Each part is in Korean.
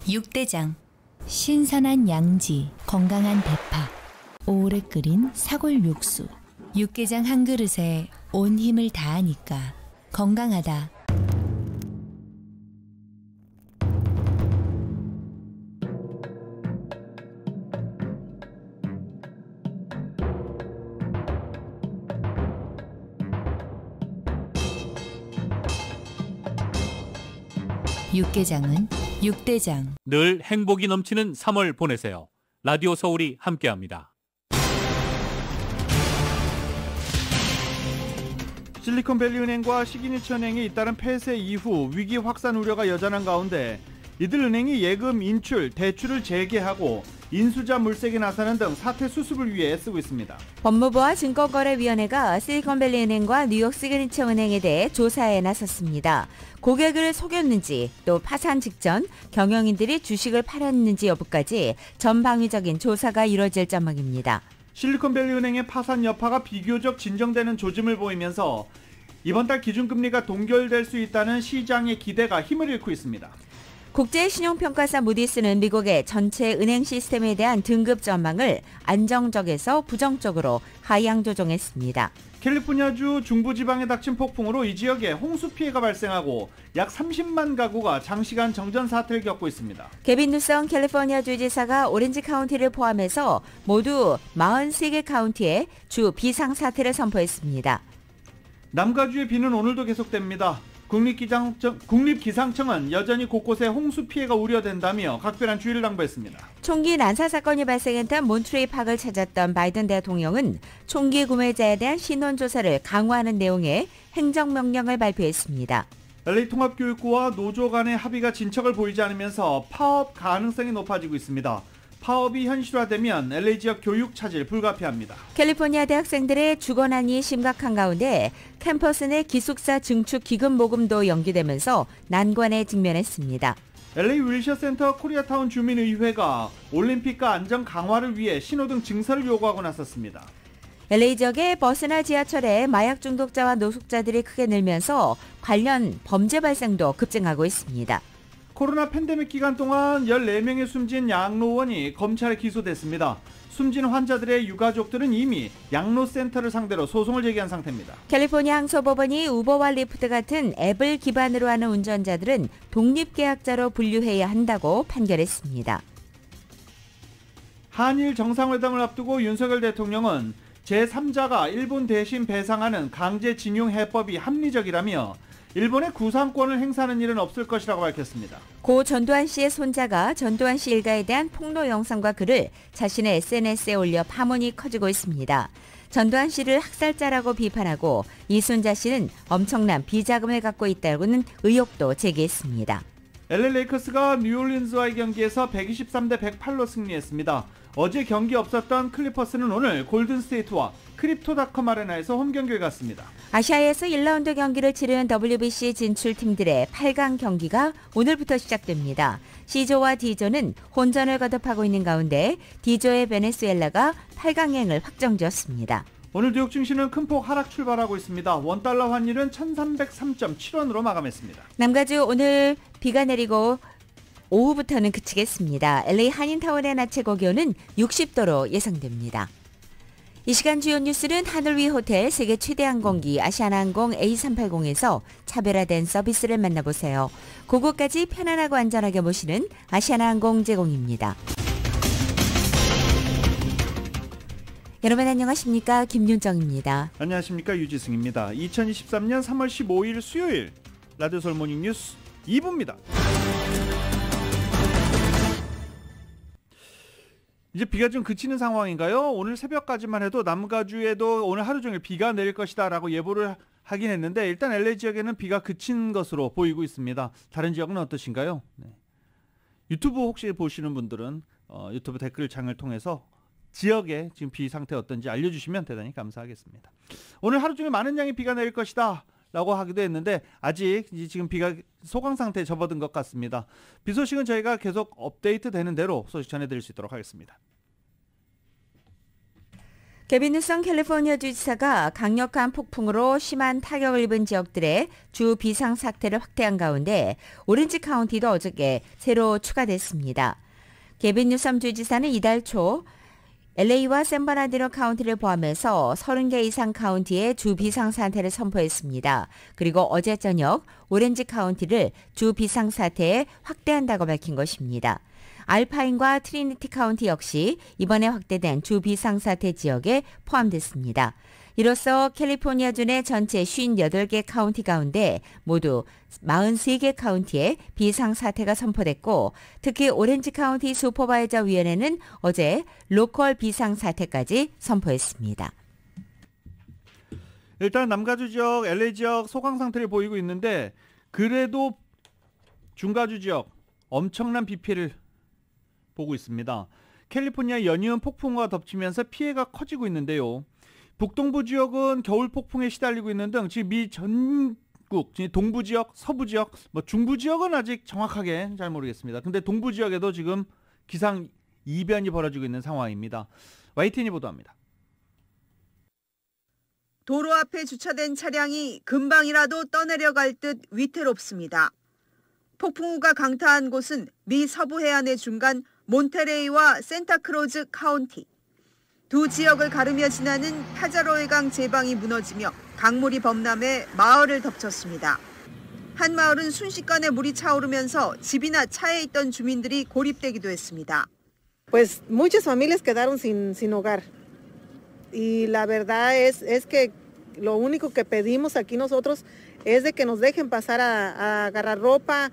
육대장. 신선한 양지, 건강한 대파, 오래 끓인 사골 육수. 육개장 한 그릇에 온 힘을 다하니까 건강하다. 육개장은 육대장. 늘 행복이 넘치는 3월 보내세요. 라디오 서울이 함께합니다. 실리콘밸리은행과 시그니처은행이 잇따른 폐쇄 이후 위기 확산 우려가 여전한 가운데 이들 은행이 예금, 인출, 대출을 재개하고 인수자 물색에 나서는 등 사태 수습을 위해 애쓰고 있습니다. 법무부와 증권거래위원회가 실리콘밸리은행과 뉴욕 시그니처은행에 대해 조사에 나섰습니다. 고객을 속였는지 또 파산 직전 경영인들이 주식을 팔았는지 여부까지 전방위적인 조사가 이뤄질 전망입니다. 실리콘밸리은행의 파산 여파가 비교적 진정되는 조짐을 보이면서 이번 달 기준금리가 동결될 수 있다는 시장의 기대가 힘을 잃고 있습니다. 국제신용평가사 무디스는 미국의 전체 은행 시스템에 대한 등급 전망을 안정적에서 부정적으로 하향 조정했습니다. 캘리포니아주 중부지방에 닥친 폭풍으로 이 지역에 홍수 피해가 발생하고 약 30만 가구가 장시간 정전 사태를 겪고 있습니다. 게빈 뉴섬 캘리포니아 주지사가 오렌지 카운티를 포함해서 모두 43개 카운티에 주 비상사태를 선포했습니다. 남가주의 비는 오늘도 계속됩니다. 국립기상청은 여전히 곳곳에 홍수 피해가 우려된다며 각별한 주의를 당부했습니다. 총기 난사 사건이 발생했던 몬트레이 파크를 찾았던 바이든 대통령은 총기 구매자에 대한 신원 조사를 강화하는 내용의 행정명령을 발표했습니다. LA 통합교육부와 노조 간의 합의가 진척을 보이지 않으면서 파업 가능성이 높아지고 있습니다. 파업이 현실화되면 LA 지역 교육 차질 불가피합니다. 캘리포니아 대학생들의 주거난이 심각한 가운데 캠퍼스 내 기숙사 증축 기금 모금도 연기되면서 난관에 직면했습니다. LA 윌셔센터 코리아타운 주민의회가 올림픽과 안전 강화를 위해 신호등 증설을 요구하고 나섰습니다. LA 지역의 버스나 지하철에 마약 중독자와 노숙자들이 크게 늘면서 관련 범죄 발생도 급증하고 있습니다. 코로나 팬데믹 기간 동안 14명의 숨진 양로원이 검찰에 기소됐습니다. 숨진 환자들의 유가족들은 이미 양로센터를 상대로 소송을 제기한 상태입니다. 캘리포니아 항소법원이 우버와 리프트 같은 앱을 기반으로 하는 운전자들은 독립계약자로 분류해야 한다고 판결했습니다. 한일 정상회담을 앞두고 윤석열 대통령은 제3자가 일본 대신 배상하는 강제징용 해법이 합리적이라며 일본의 구상권을 행사하는 일은 없을 것이라고 밝혔습니다. 고 전두환 씨의 손자가 전두환 씨 일가에 대한 폭로 영상과 글을 자신의 SNS에 올려 파문이 커지고 있습니다. 전두환 씨를 학살자라고 비판하고 이순자 씨는 엄청난 비자금을 갖고 있다고는 의혹도 제기했습니다. LA 레이커스가 뉴올리언스와의 경기에서 123대 108로 승리했습니다. 어제 경기 없었던 클리퍼스는 오늘 골든스테이트와 크립토닷컴 아레나에서 홈경기를 갖습니다. 아시아에서 1라운드 경기를 치르는 WBC 진출팀들의 8강 경기가 오늘부터 시작됩니다. C조와 D조는 혼전을 거듭하고 있는 가운데 D조의 베네수엘라가 8강행을 확정지었습니다. 오늘 뉴욕 증시는 큰 폭 하락 출발하고 있습니다. 원달러 환율은 1303.7원으로 마감했습니다. 남가주 오늘 비가 내리고 오후부터는 그치겠습니다. LA 한인타운의 낮 최고 기온은 60도로 예상됩니다. 이 시간 주요 뉴스는 하늘 위 호텔 세계 최대 항공기 아시아나항공 A380에서 차별화된 서비스를 만나보세요. 고국까지 편안하고 안전하게 모시는 아시아나항공 제공입니다. 여러분 안녕하십니까? 김윤정입니다. 안녕하십니까? 유지승입니다. 2023년 3월 15일 수요일 라디오 서울 모닝 뉴스 2부입니다. 이제 비가 좀 그치는 상황인가요? 오늘 새벽까지만 해도 남가주에도 오늘 하루 종일 비가 내릴 것이다 라고 예보를 하긴 했는데 일단 LA 지역에는 비가 그친 것으로 보이고 있습니다. 다른 지역은 어떠신가요? 네. 유튜브 혹시 보시는 분들은 유튜브 댓글창을 통해서 지역의 지금 비 상태 어떤지 알려주시면 대단히 감사하겠습니다. 오늘 하루 종일 많은 양의 비가 내릴 것이다 라고 하기도 했는데 아직 지금 비가 소강 상태에 접어든 것 같습니다. 비 소식은 저희가 계속 업데이트 되는 대로 소식 전해드릴 수 있도록 하겠습니다. 게빈 뉴섬 캘리포니아 주지사가 강력한 폭풍으로 심한 타격을 입은 지역들의 주 비상사태를 확대한 가운데 오렌지 카운티도 어저께 새로 추가됐습니다. 게빈 뉴섬 주지사는 이달 초 LA와 샌버나디노 카운티를 포함해서 30개 이상 카운티에 주 비상사태를 선포했습니다. 그리고 어제 저녁 오렌지 카운티를 주 비상사태에 확대한다고 밝힌 것입니다. 알파인과 트리니티 카운티 역시 이번에 확대된 주 비상사태 지역에 포함됐습니다. 이로써 캘리포니아주 내 전체 58개 카운티 가운데 모두 43개 카운티에 비상사태가 선포됐고 특히 오렌지 카운티 슈퍼바이저 위원회는 어제 로컬 비상사태까지 선포했습니다. 일단 남가주 지역, LA 지역 소강 상태를 보이고 있는데 그래도 중가주 지역 엄청난 비 피해를 보고 있습니다. 캘리포니아 연이은 폭풍과 덮치면서 피해가 커지고 있는데요. 북동부 지역은 겨울 폭풍에 시달리고 있는 등 지금 미 전국 동부 지역, 서부 지역, 중부 지역은 아직 정확하게 잘 모르겠습니다. 근데 동부 지역에도 지금 기상 이변이 벌어지고 있는 상황입니다. YTN이 보도합니다. 도로 앞에 주차된 차량이 금방이라도 떠내려갈 듯 위태롭습니다. 폭풍우가 강타한 곳은 미 서부 해안의 중간 몬테레이와 센타크로즈 카운티. 두 지역을 가르며 지나는 파자로의 강 제방이 무너지며 강물이 범람해 마을을 덮쳤습니다. 한 마을은 순식간에 물이 차오르면서 집이나 차에 있던 주민들이 고립되기도 했습니다. Pues muchas familias quedaron sin hogar. Y la verdad es que lo único que pedimos aquí nosotros es de que nos dejen pasar a agarrar ropa.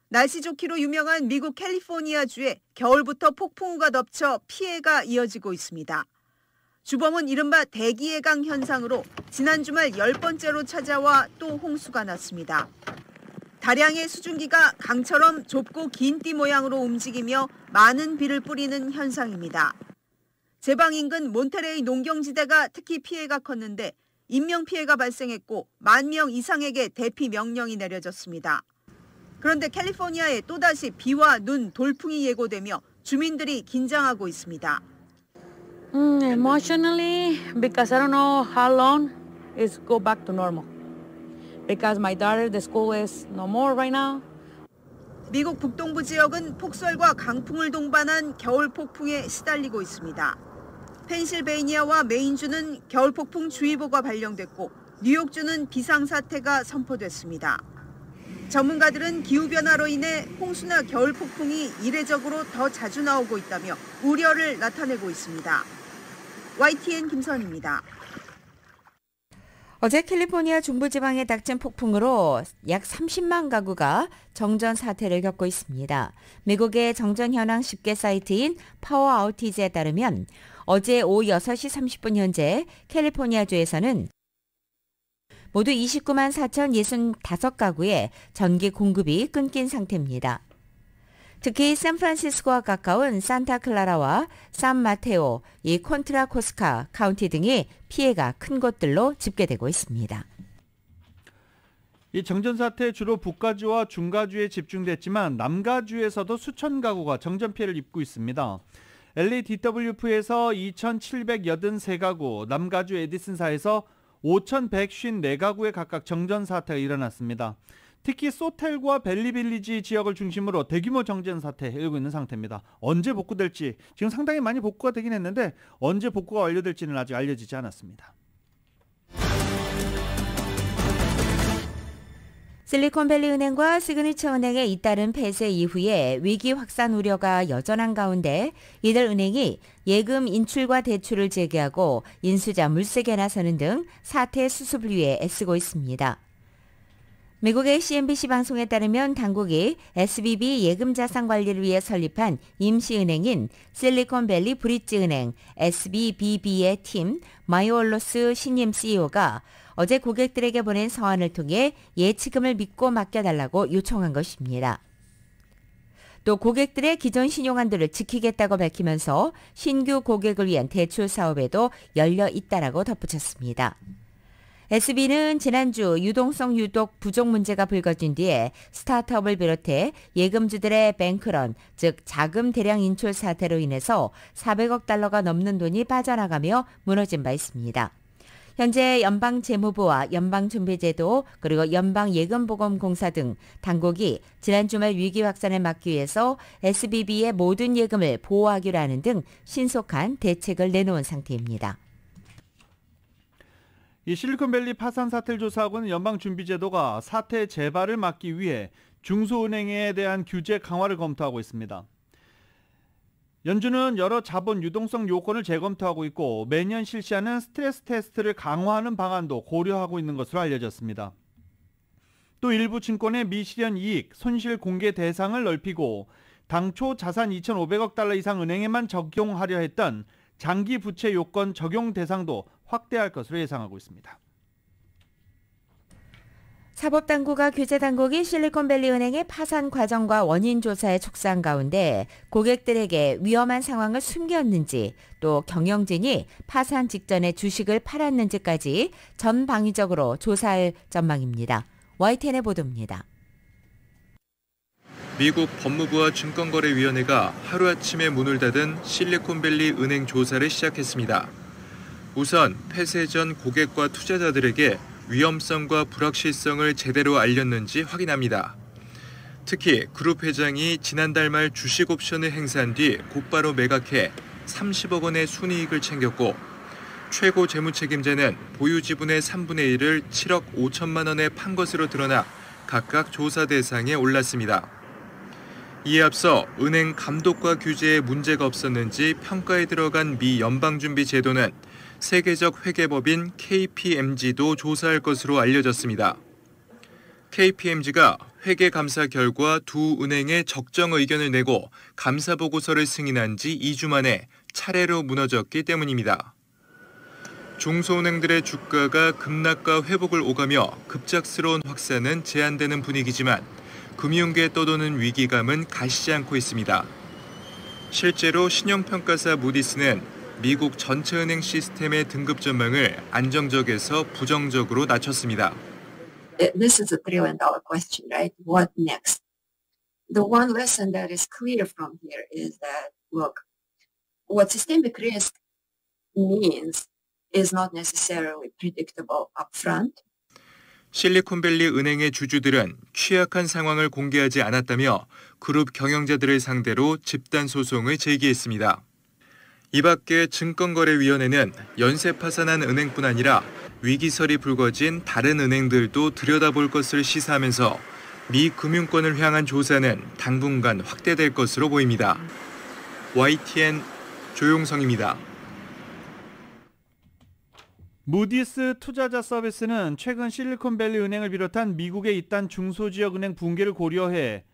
날씨 좋기로 유명한 미국 캘리포니아주에 겨울부터 폭풍우가 덮쳐 피해가 이어지고 있습니다. 주범은 이른바 대기예강 현상으로 지난 주말 10번째로 찾아와 또 홍수가 났습니다. 다량의 수증기가 강처럼 좁고 긴 띠 모양으로 움직이며 많은 비를 뿌리는 현상입니다. 제방 인근 몬테레이 농경지대가 특히 피해가 컸는데 인명피해가 발생했고 10,000명 이상에게 대피 명령이 내려졌습니다. 그런데 캘리포니아에 또다시 비와 눈, 돌풍이 예고되며 주민들이 긴장하고 있습니다. Emotionally, because I don't know how long it's go back to normal. Because my daughter, the school is no more right now. 미국 북동부 지역은 폭설과 강풍을 동반한 겨울 폭풍에 시달리고 있습니다. 펜실베이니아와 메인주는 겨울 폭풍 주의보가 발령됐고 뉴욕주는 비상사태가 선포됐습니다. 전문가들은 기후변화로 인해 홍수나 겨울 폭풍이 이례적으로 더 자주 나오고 있다며 우려를 나타내고 있습니다. YTN 김선입니다. 어제 캘리포니아 중부지방에 닥친 폭풍으로 약 30만 가구가 정전 사태를 겪고 있습니다. 미국의 정전 현황 집계 사이트인 파워 아우티지에 따르면 어제 오후 6시 30분 현재 캘리포니아주에서는 모두 294만 4,065가구의 전기 공급이 끊긴 상태입니다. 특히 샌프란시스코와 가까운 산타클라라와 산마테오, 이 콘트라코스카 카운티 등이 피해가 큰 곳들로 집계되고 있습니다. 이 정전 사태 주로 북가주와 중가주에 집중됐지만 남가주에서도 수천 가구가 정전 피해를 입고 있습니다. LA DWF에서 2,783가구, 남가주 에디슨사에서 5,154가구에 각각 정전 사태가 일어났습니다. 특히 소텔과 벨리빌리지 지역을 중심으로 대규모 정전 사태 일고 있는 상태입니다. 언제 복구될지 지금 상당히 많이 복구가 되긴 했는데 언제 복구가 완료될지는 아직 알려지지 않았습니다. 실리콘밸리 은행과 시그니처 은행의 잇따른 폐쇄 이후에 위기 확산 우려가 여전한 가운데 이들 은행이 예금 인출과 대출을 재개하고 인수자 물색에 나서는 등 사태 수습을 위해 애쓰고 있습니다. 미국의 CNBC 방송에 따르면 당국이 SVB 예금자산 관리를 위해 설립한 임시은행인 실리콘밸리 브릿지 은행 SVBB의 팀 마이올로스 신임 CEO가 어제 고객들에게 보낸 서한을 통해 예치금을 믿고 맡겨달라고 요청한 것입니다. 또 고객들의 기존 신용한도를 지키겠다고 밝히면서 신규 고객을 위한 대출 사업에도 열려 있다라고 덧붙였습니다. SB는 지난주 유동성 유독 부족 문제가 불거진 뒤에 스타트업을 비롯해 예금주들의 뱅크런, 즉 자금 대량 인출 사태로 인해서 400억 달러가 넘는 돈이 빠져나가며 무너진 바 있습니다. 현재 연방재무부와 연방준비제도 그리고 연방예금보험공사 등 당국이 지난 주말 위기 확산을 막기 위해서 SBB의 모든 예금을 보호하기로 하는 등 신속한 대책을 내놓은 상태입니다. 이 실리콘밸리 파산 사태를 조사하고 있는 연방준비제도가 사태 재발을 막기 위해 중소은행에 대한 규제 강화를 검토하고 있습니다. 연준은 여러 자본 유동성 요건을 재검토하고 있고 매년 실시하는 스트레스 테스트를 강화하는 방안도 고려하고 있는 것으로 알려졌습니다. 또 일부 증권의 미실현 이익, 손실 공개 대상을 넓히고 당초 자산 2,500억 달러 이상 은행에만 적용하려 했던 장기 부채 요건 적용 대상도 확대할 것으로 예상하고 있습니다. 사법당국과 규제당국이 실리콘밸리 은행의 파산 과정과 원인 조사에 촉사한 가운데 고객들에게 위험한 상황을 숨겼는지 또 경영진이 파산 직전에 주식을 팔았는지까지 전방위적으로 조사할 전망입니다. YTN의 보도입니다. 미국 법무부와 증권거래위원회가 하루아침에 문을 닫은 실리콘밸리 은행 조사를 시작했습니다. 우선 폐쇄 전 고객과 투자자들에게 위험성과 불확실성을 제대로 알렸는지 확인합니다. 특히 그룹 회장이 지난달 말 주식 옵션을 행사한 뒤 곧바로 매각해 30억 원의 순이익을 챙겼고 최고 재무책임자는 보유 지분의 3분의 1을 7억 5천만 원에 판 것으로 드러나 각각 조사 대상에 올랐습니다. 이에 앞서 은행 감독과 규제에 문제가 없었는지 평가에 들어간 미 연방준비제도는 세계적 회계법인 KPMG도 조사할 것으로 알려졌습니다. KPMG가 회계 감사 결과 두 은행의 적정 의견을 내고 감사 보고서를 승인한 지 2주 만에 차례로 무너졌기 때문입니다. 중소은행들의 주가가 급락과 회복을 오가며 급작스러운 확산은 제한되는 분위기지만 금융계에 떠도는 위기감은 가시지 않고 있습니다. 실제로 신용평가사 무디스는 미국 전체 은행 시스템의 등급 전망을 안정적에서 부정적으로 낮췄습니다. This is a $1 trillion question, right? What next? The one lesson that is clear from here is that, look, what systemic risk means is not necessarily predictable upfront. 실리콘밸리 은행의 주주들은 취약한 상황을 공개하지 않았다며 그룹 경영자들을 상대로 집단 소송을 제기했습니다. 이 밖에 증권거래위원회는 연쇄 파산한 은행뿐 아니라 위기설이 불거진 다른 은행들도 들여다볼 것을 시사하면서 미 금융권을 향한 조사는 당분간 확대될 것으로 보입니다. YTN 조용성입니다. 무디스 투자자 서비스는 최근 실리콘밸리 은행을 비롯한 미국의 잇단 중소지역은행 붕괴를 고려해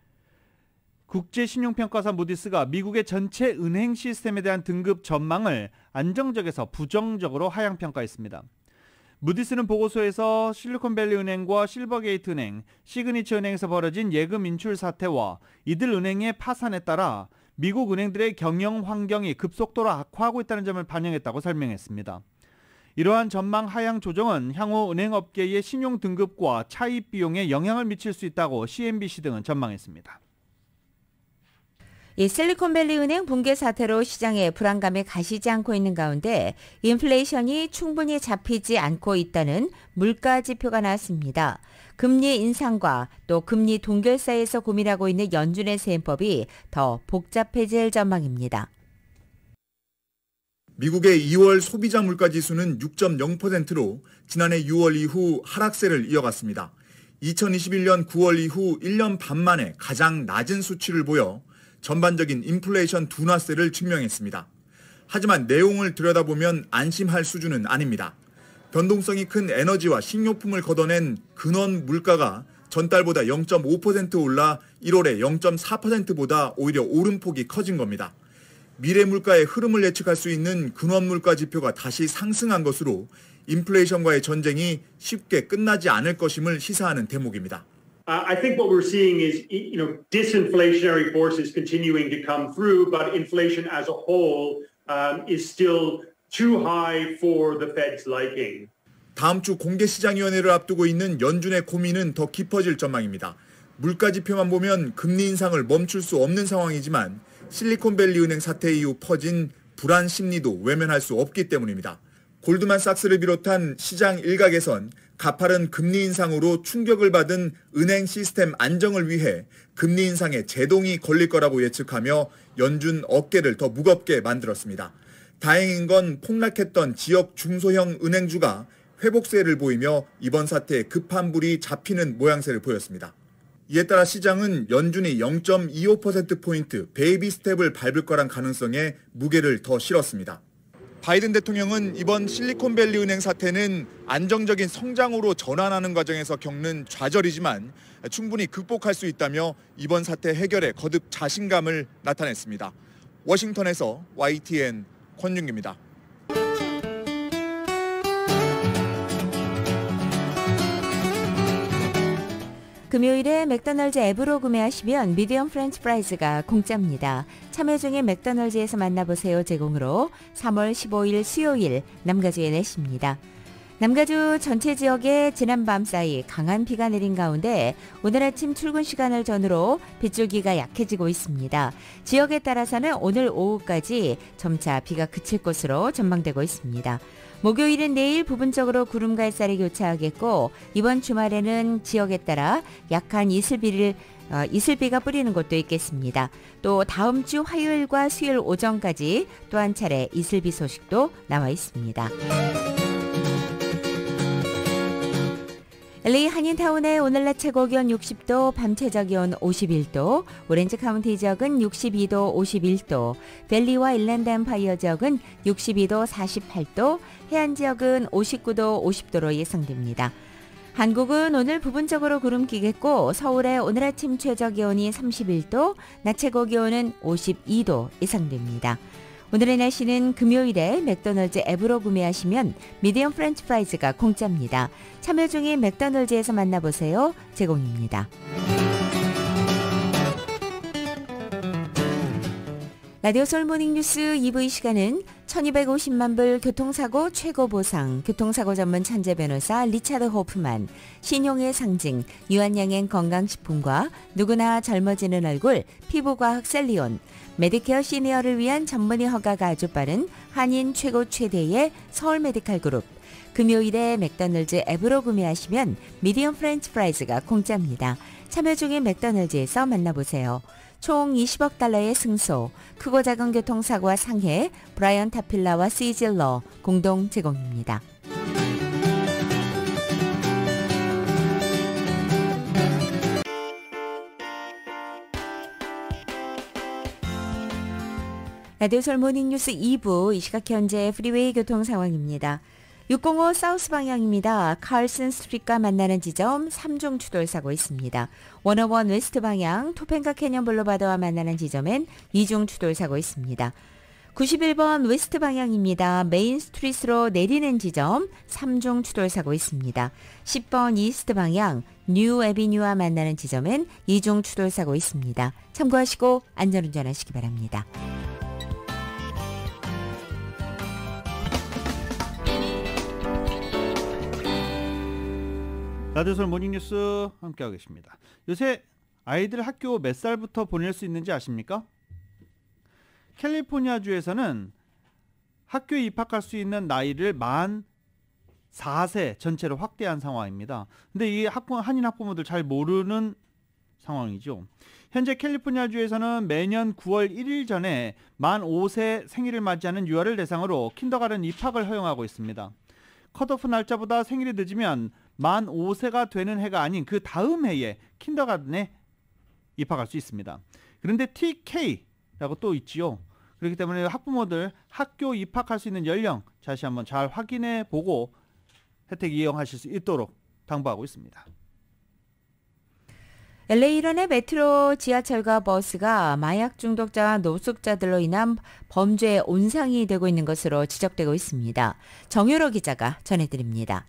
국제신용평가사 무디스가 미국의 전체 은행 시스템에 대한 등급 전망을 안정적에서 부정적으로 하향평가했습니다. 무디스는 보고서에서 실리콘밸리 은행과 실버게이트 은행, 시그니처 은행에서 벌어진 예금 인출 사태와 이들 은행의 파산에 따라 미국 은행들의 경영 환경이 급속도로 악화하고 있다는 점을 반영했다고 설명했습니다. 이러한 전망 하향 조정은 향후 은행업계의 신용 등급과 차입 비용에 영향을 미칠 수 있다고 CNBC 등은 전망했습니다. 이 실리콘밸리 은행 붕괴 사태로 시장에 불안감이 가시지 않고 있는 가운데 인플레이션이 충분히 잡히지 않고 있다는 물가 지표가 나왔습니다. 금리 인상과 또 금리 동결 사이에서 고민하고 있는 연준의 세법이 더 복잡해질 전망입니다. 미국의 2월 소비자 물가 지수는 6.0%로 지난해 6월 이후 하락세를 이어갔습니다. 2021년 9월 이후 1년 반 만에 가장 낮은 수치를 보여 전반적인 인플레이션 둔화세를 증명했습니다. 하지만 내용을 들여다보면 안심할 수준은 아닙니다. 변동성이 큰 에너지와 식료품을 걷어낸 근원 물가가 전달보다 0.5% 올라 1월에 0.4%보다 오히려 오름폭이 커진 겁니다. 미래 물가의 흐름을 예측할 수 있는 근원 물가 지표가 다시 상승한 것으로 인플레이션과의 전쟁이 쉽게 끝나지 않을 것임을 시사하는 대목입니다. I think what we're seeing is, disinflationary forces continuing to come through, but inflation as a whole is still too high for the Fed's liking. 다음 주 공개시장위원회를 앞두고 있는 연준의 고민은 더 깊어질 전망입니다. 물가지표만 보면 금리 인상을 멈출 수 없는 상황이지만 실리콘밸리 은행 사태 이후 퍼진 불안 심리도 외면할 수 없기 때문입니다. 골드만삭스를 비롯한 시장 일각에선 가파른 금리 인상으로 충격을 받은 은행 시스템 안정을 위해 금리 인상에 제동이 걸릴 거라고 예측하며 연준 어깨를 더 무겁게 만들었습니다. 다행인 건 폭락했던 지역 중소형 은행주가 회복세를 보이며 이번 사태에 급한 불이 잡히는 모양새를 보였습니다. 이에 따라 시장은 연준이 0.25%포인트 베이비 스텝을 밟을 거란 가능성에 무게를 더 실었습니다. 바이든 대통령은 이번 실리콘밸리 은행 사태는 안정적인 성장으로 전환하는 과정에서 겪는 좌절이지만 충분히 극복할 수 있다며 이번 사태 해결에 거듭 자신감을 나타냈습니다. 워싱턴에서 YTN 권윤기입니다. 금요일에 맥도날드 앱으로 구매하시면 미디엄 프렌치 프라이즈가 공짜입니다. 참여 중에 맥도날드에서 만나보세요 제공으로 3월 15일 수요일 남가주에 내십니다. 남가주 전체 지역에 지난밤 사이 강한 비가 내린 가운데 오늘 아침 출근 시간을 전후로 빗줄기가 약해지고 있습니다. 지역에 따라서는 오늘 오후까지 점차 비가 그칠 것으로 전망되고 있습니다. 목요일은 내일 부분적으로 구름과 햇살이 교차하겠고 이번 주말에는 지역에 따라 약한 이슬비가 뿌리는 곳도 있겠습니다. 또 다음 주 화요일과 수요일 오전까지 또 한 차례 이슬비 소식도 나와 있습니다. LA 한인타운의 오늘 낮 최고 기온 60도, 밤 최저 기온 51도, 오렌지 카운티 지역은 62도, 51도, 밸리와 일랜드 엠파이어 지역은 62도, 48도, 해안 지역은 59도, 50도로 예상됩니다. 한국은 오늘 부분적으로 구름 끼겠고 서울의 오늘 아침 최저 기온이 31도, 낮 최고 기온은 52도 예상됩니다. 오늘의 날씨는 금요일에 맥도날드 앱으로 구매하시면 미디엄 프렌치 프라이즈가 공짜입니다. 참여 중인 맥도날드에서 만나보세요 제공입니다. 라디오 서울 모닝뉴스 2부 시간은 1250만 불 교통사고 최고 보상, 교통사고 전문 천재 변호사 리차드 호프만, 신용의 상징 유한양행 건강식품과 누구나 젊어지는 얼굴 피부과학 셀리온, 메디케어 시니어를 위한 전문의 허가가 아주 빠른 한인 최고 최대의 서울 메디칼 그룹, 금요일에 맥도날드 앱으로 구매하시면 미디엄 프렌치 프라이즈가 공짜입니다. 참여 중인 맥도날드에서 만나보세요. 총 20억 달러의 승소, 크고 작은 교통사고와 상해, 브라이언 타필라와 시즐러 공동 제공입니다. 라디오 서울 모닝뉴스 2부, 이 시각 현재 프리웨이 교통 상황입니다. 605 사우스 방향입니다. 칼슨 스트리트가 만나는 지점 3중 추돌 사고 있습니다. 101 웨스트 방향 토펜가 캐년 블루바드와 만나는 지점엔 2중 추돌 사고 있습니다. 91번 웨스트 방향입니다. 메인 스트리트로 내리는 지점 3중 추돌 사고 있습니다. 10번 이스트 방향 뉴 에비뉴와 만나는 지점엔 2중 추돌 사고 있습니다. 참고하시고 안전운전하시기 바랍니다. 라디오 서울 모닝뉴스 함께하고 계십니다. 요새 아이들 학교 몇 살부터 보낼 수 있는지 아십니까? 캘리포니아주에서는 학교에 입학할 수 있는 나이를 만 4세 전체로 확대한 상황입니다. 근데 이 한인 학부모들 잘 모르는 상황이죠. 현재 캘리포니아주에서는 매년 9월 1일 전에 만 5세 생일을 맞이하는 유아를 대상으로 킨더가든 입학을 허용하고 있습니다. 컷오프 날짜보다 생일이 늦으면 만 5세가 되는 해가 아닌 그 다음 해에 킨더가든에 입학할 수 있습니다. 그런데 TK라고 또 있지요. 그렇기 때문에 학부모들 학교 입학할 수 있는 연령 다시 한번 잘 확인해 보고 혜택 이용하실 수 있도록 당부하고 있습니다. LA 일원의 메트로 지하철과 버스가 마약 중독자와 노숙자들로 인한 범죄의 온상이 되고 있는 것으로 지적되고 있습니다. 정유로 기자가 전해드립니다.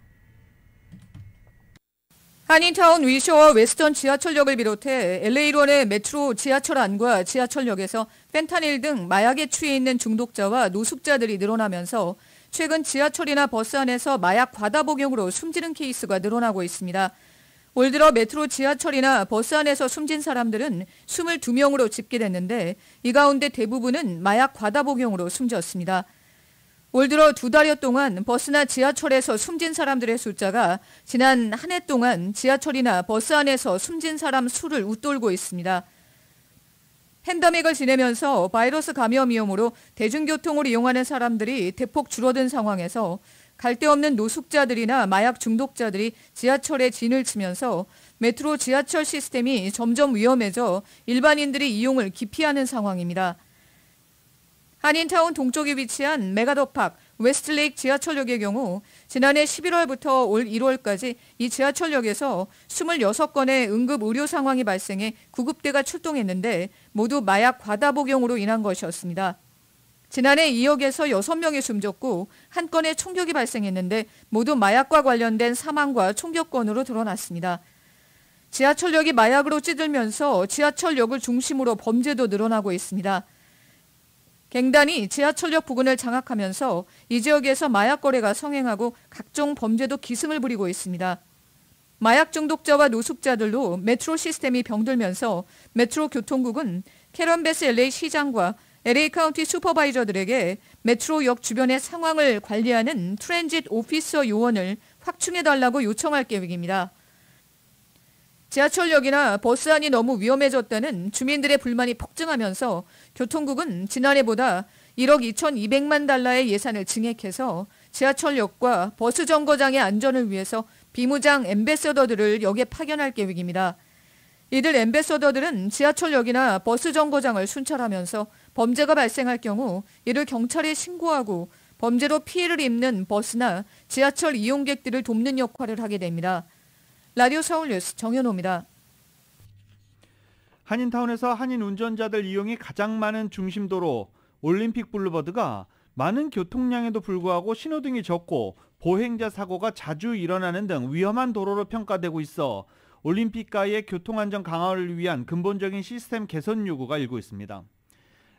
한인타운 위셔와 웨스턴 지하철역을 비롯해 LA 일원의 메트로 지하철 안과 지하철역에서 펜타닐 등 마약에 취해 있는 중독자와 노숙자들이 늘어나면서 최근 지하철이나 버스 안에서 마약 과다 복용으로 숨지는 케이스가 늘어나고 있습니다. 올 들어 메트로 지하철이나 버스 안에서 숨진 사람들은 22명으로 집계됐는데 이 가운데 대부분은 마약 과다 복용으로 숨졌습니다. 올 들어 2달여 동안 버스나 지하철에서 숨진 사람들의 숫자가 지난 한 해 동안 지하철이나 버스 안에서 숨진 사람 수를 웃돌고 있습니다. 팬데믹을 지내면서 바이러스 감염 위험으로 대중교통을 이용하는 사람들이 대폭 줄어든 상황에서 갈 데 없는 노숙자들이나 마약 중독자들이 지하철에 진을 치면서 메트로 지하철 시스템이 점점 위험해져 일반인들이 이용을 기피하는 상황입니다. 한인타운 동쪽에 위치한 메가더팍 웨스트레이크 지하철역의 경우 지난해 11월부터 올 1월까지 이 지하철역에서 26건의 응급 의료 상황이 발생해 구급대가 출동했는데 모두 마약 과다 복용으로 인한 것이었습니다. 지난해 이 역에서 6명이 숨졌고 한 건의 총격이 발생했는데 모두 마약과 관련된 사망과 총격 건으로 드러났습니다. 지하철역이 마약으로 찌들면서 지하철역을 중심으로 범죄도 늘어나고 있습니다. 갱단이 지하철역 부근을 장악하면서 이 지역에서 마약 거래가 성행하고 각종 범죄도 기승을 부리고 있습니다. 마약 중독자와 노숙자들로 메트로 시스템이 병들면서 메트로 교통국은 캐런 베스 LA 시장과 LA 카운티 슈퍼바이저들에게 메트로역 주변의 상황을 관리하는 트랜짓 오피서 요원을 확충해달라고 요청할 계획입니다. 지하철역이나 버스 안이 너무 위험해졌다는 주민들의 불만이 폭증하면서 교통국은 지난해보다 1억 2,200만 달러의 예산을 증액해서 지하철역과 버스 정거장의 안전을 위해서 비무장 앰베서더들을 역에 파견할 계획입니다. 이들 앰베서더들은 지하철역이나 버스 정거장을 순찰하면서 범죄가 발생할 경우 이를 경찰에 신고하고 범죄로 피해를 입는 버스나 지하철 이용객들을 돕는 역할을 하게 됩니다. 라디오 서울 뉴스 정현호입니다. 한인타운에서 한인 운전자들 이용이 가장 많은 중심도로 올림픽 블루버드가 많은 교통량에도 불구하고 신호등이 적고 보행자 사고가 자주 일어나는 등 위험한 도로로 평가되고 있어 올림픽가의 교통안전 강화를 위한 근본적인 시스템 개선 요구가 일고 있습니다.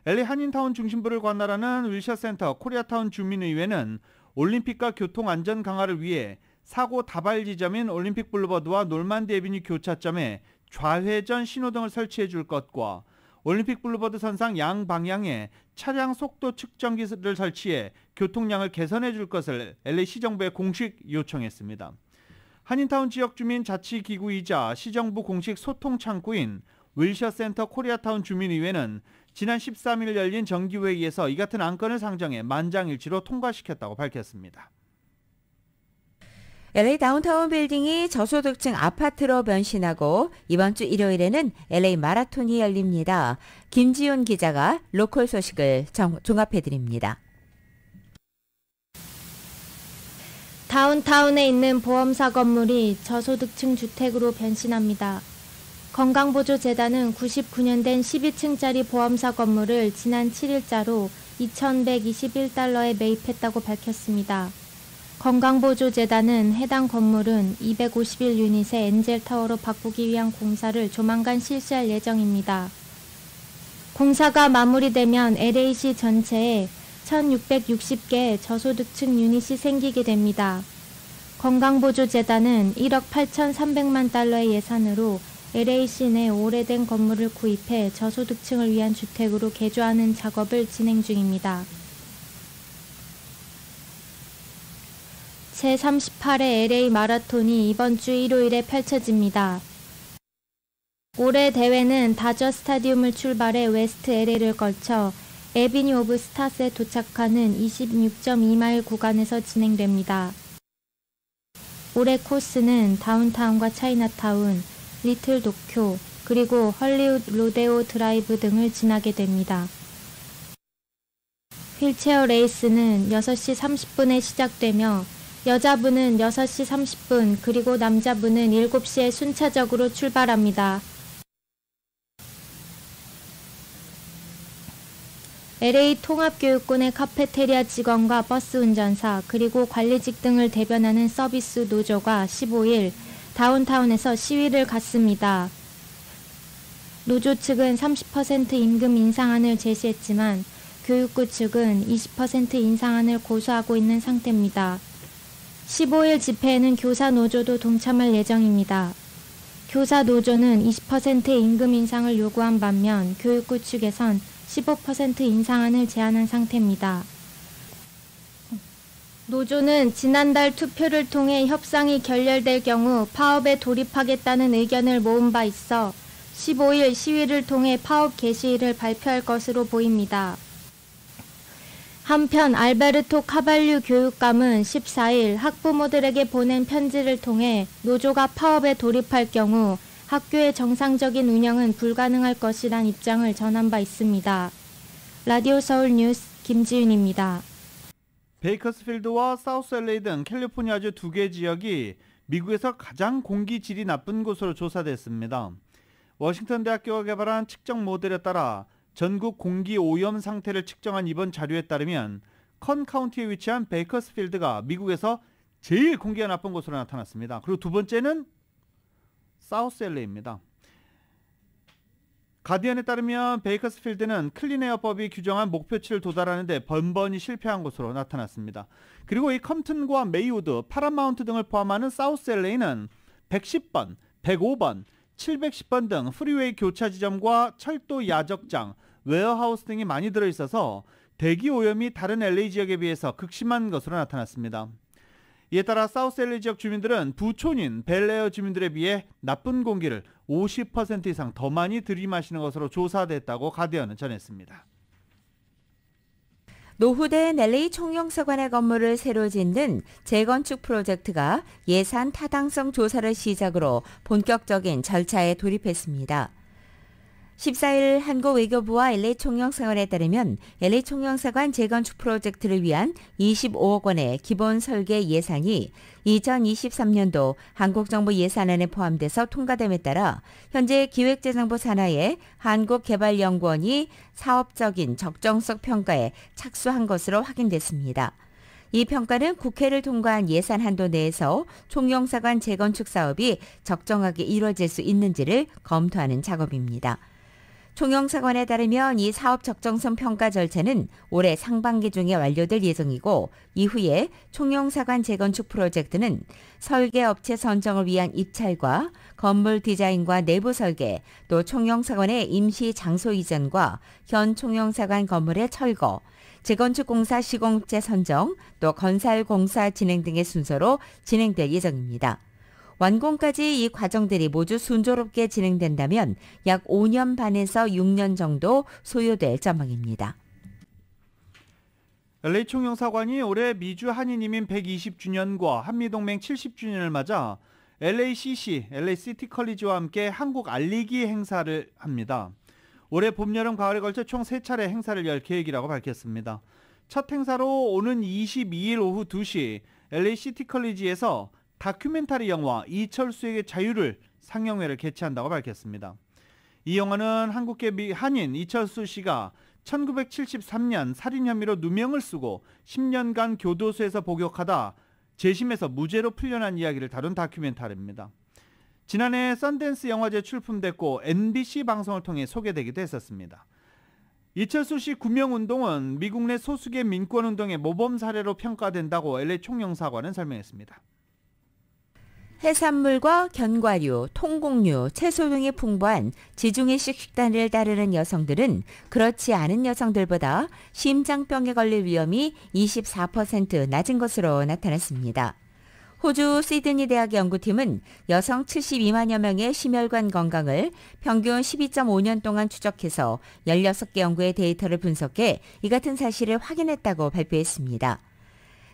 LA 한인타운 중심부를 관할하는 윌셔센터 코리아타운 주민의회는 올림픽가 교통안전 강화를 위해 사고 다발 지점인 올림픽 블루버드와 놀만디 애비뉴 교차점에 좌회전 신호등을 설치해 줄 것과 올림픽 블루버드 선상 양방향에 차량 속도 측정기를 설치해 교통량을 개선해 줄 것을 LA 시정부에 공식 요청했습니다. 한인타운 지역 주민 자치기구이자 시정부 공식 소통 창구인 윌셔센터 코리아타운 주민의회는 지난 13일 열린 정기회의에서 이 같은 안건을 상정해 만장일치로 통과시켰다고 밝혔습니다. LA 다운타운 빌딩이 저소득층 아파트로 변신하고 이번 주 일요일에는 LA 마라톤이 열립니다. 김지훈 기자가 로컬 소식을 종합해드립니다. 다운타운에 있는 보험사 건물이 저소득층 주택으로 변신합니다. 건강보조재단은 99년 된 12층짜리 보험사 건물을 지난 7일자로 2,121달러에 매입했다고 밝혔습니다. 건강보조재단은 해당 건물은 251유닛의 엔젤타워로 바꾸기 위한 공사를 조만간 실시할 예정입니다. 공사가 마무리되면 LA시 전체에 1,660개의 저소득층 유닛이 생기게 됩니다. 건강보조재단은 1억 8,300만 달러의 예산으로 LA시 내 오래된 건물을 구입해 저소득층을 위한 주택으로 개조하는 작업을 진행 중입니다. 제38회 LA 마라톤이 이번 주 일요일에 펼쳐집니다. 올해 대회는 다저 스타디움을 출발해 웨스트 LA를 거쳐 에비뉴 오브 스타스에 도착하는 26.2마일 구간에서 진행됩니다. 올해 코스는 다운타운과 차이나타운, 리틀 도쿄, 그리고 헐리우드 로데오 드라이브 등을 지나게 됩니다. 휠체어 레이스는 6시 30분에 시작되며 여자분은 6시 30분 그리고 남자분은 7시에 순차적으로 출발합니다. LA 통합교육군의 카페테리아 직원과 버스 운전사 그리고 관리직 등을 대변하는 서비스 노조가 15일 다운타운에서 시위를 갖습니다. 노조 측은 30% 임금 인상안을 제시했지만 교육부 측은 20% 인상안을 고수하고 있는 상태입니다. 15일 집회에는 교사 노조도 동참할 예정입니다. 교사 노조는 20% 임금 인상을 요구한 반면 교육부 측에선 15% 인상안을 제안한 상태입니다. 노조는 지난달 투표를 통해 협상이 결렬될 경우 파업에 돌입하겠다는 의견을 모은 바 있어 15일 시위를 통해 파업 개시일을 발표할 것으로 보입니다. 한편 알베르토 카발류 교육감은 14일 학부모들에게 보낸 편지를 통해 노조가 파업에 돌입할 경우 학교의 정상적인 운영은 불가능할 것이란 입장을 전한 바 있습니다. 라디오 서울 뉴스 김지윤입니다. 베이커스필드와 사우스 LA 등 캘리포니아주 2개 지역이 미국에서 가장 공기질이 나쁜 곳으로 조사됐습니다. 워싱턴 대학교가 개발한 측정 모델에 따라 전국 공기 오염 상태를 측정한 이번 자료에 따르면 컨 카운티에 위치한 베이커스필드가 미국에서 제일 공기가 나쁜 곳으로 나타났습니다. 그리고 두 번째는 사우스 LA입니다. 가디언에 따르면 베이커스필드는 클린에어법이 규정한 목표치를 도달하는 데 번번이 실패한 곳으로 나타났습니다. 그리고 이 컴튼과 메이우드, 파라마운트 등을 포함하는 사우스 LA는 110번, 105번, 710번 등 프리웨이 교차 지점과 철도 야적장, 웨어하우스 등이 많이 들어있어서 대기 오염이 다른 LA 지역에 비해서 극심한 것으로 나타났습니다. 이에 따라 사우스 LA 지역 주민들은 부촌인 벨에어 주민들에 비해 나쁜 공기를 50% 이상 더 많이 들이마시는 것으로 조사됐다고 가디언은 전했습니다. 노후된 LA 총영사관의 건물을 새로 짓는 재건축 프로젝트가 예산 타당성 조사를 시작으로 본격적인 절차에 돌입했습니다. 14일 한국 외교부와 LA 총영사관에 따르면 LA 총영사관 재건축 프로젝트를 위한 25억 원의 기본 설계 예산이 2023년도 한국정부 예산안에 포함돼서 통과됨에 따라 현재 기획재정부 산하의 한국개발연구원이 사업적인 적정성 평가에 착수한 것으로 확인됐습니다. 이 평가는 국회를 통과한 예산 한도 내에서 총영사관 재건축 사업이 적정하게 이루어질 수 있는지를 검토하는 작업입니다. 총영사관에 따르면 이 사업 적정성 평가 절차는 올해 상반기 중에 완료될 예정이고 이후에 총영사관 재건축 프로젝트는 설계업체 선정을 위한 입찰과 건물 디자인과 내부 설계, 또 총영사관의 임시 장소 이전과 현 총영사관 건물의 철거, 재건축 공사 시공업체 선정, 또 건설 공사 진행 등의 순서로 진행될 예정입니다. 완공까지 이 과정들이 모두 순조롭게 진행된다면 약 5년 반에서 6년 정도 소요될 전망입니다. LA 총영사관이 올해 미주 한인이민 120주년과 한미동맹 70주년을 맞아 LACC, LA 시티 컬리지와 함께 한국 알리기 행사를 합니다. 올해 봄, 여름, 가을에 걸쳐 총 3차례 행사를 열 계획이라고 밝혔습니다. 첫 행사로 오는 22일 오후 2시 LA 시티 컬리지에서 다큐멘터리 영화 이철수에게 자유를 상영회를 개최한다고 밝혔습니다. 이 영화는 한국계 한인 이철수 씨가 1973년 살인 혐의로 누명을 쓰고 10년간 교도소에서 복역하다 재심에서 무죄로 풀려난 이야기를 다룬 다큐멘터리입니다. 지난해 썬댄스 영화제 출품됐고 NBC 방송을 통해 소개되기도 했었습니다. 이철수 씨 구명운동은 미국 내 소수계 민권운동의 모범 사례로 평가된다고 LA 총영사관은 설명했습니다. 해산물과 견과류, 통곡류, 채소 등이 풍부한 지중해식 식단을 따르는 여성들은 그렇지 않은 여성들보다 심장병에 걸릴 위험이 24% 낮은 것으로 나타났습니다. 호주 시드니 대학 연구팀은 여성 72만여 명의 심혈관 건강을 평균 12.5년 동안 추적해서 16개 연구의 데이터를 분석해 이 같은 사실을 확인했다고 발표했습니다.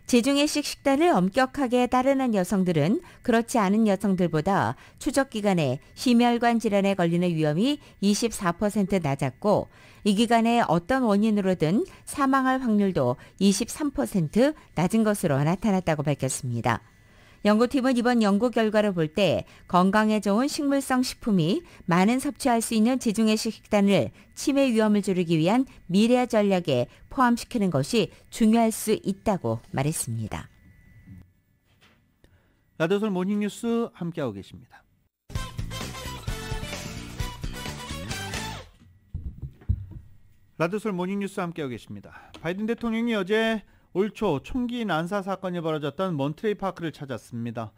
지중해식 식단을 엄격하게 따르는 여성들은 그렇지 않은 여성들보다 추적 기간에 심혈관 질환에 걸리는 위험이 24% 낮았고 이 기간에 어떤 원인으로든 사망할 확률도 23% 낮은 것으로 나타났다고 밝혔습니다. 연구팀은 이번 연구 결과를 볼 때 건강에 좋은 식물성 식품이 많은 섭취할 수 있는 지중해식 식단을 치매 위험을 줄이기 위한 미래 전략에 포함시키는 것이 중요할 수 있다고 말했습니다. 라디오솔 모닝뉴스 함께하고 계십니다. 라디오솔 모닝뉴스 함께하고 계십니다. 바이든 대통령이 어제 올 초 총기 난사 사건이 벌어졌던 몬트레이 파크를 찾았습니다.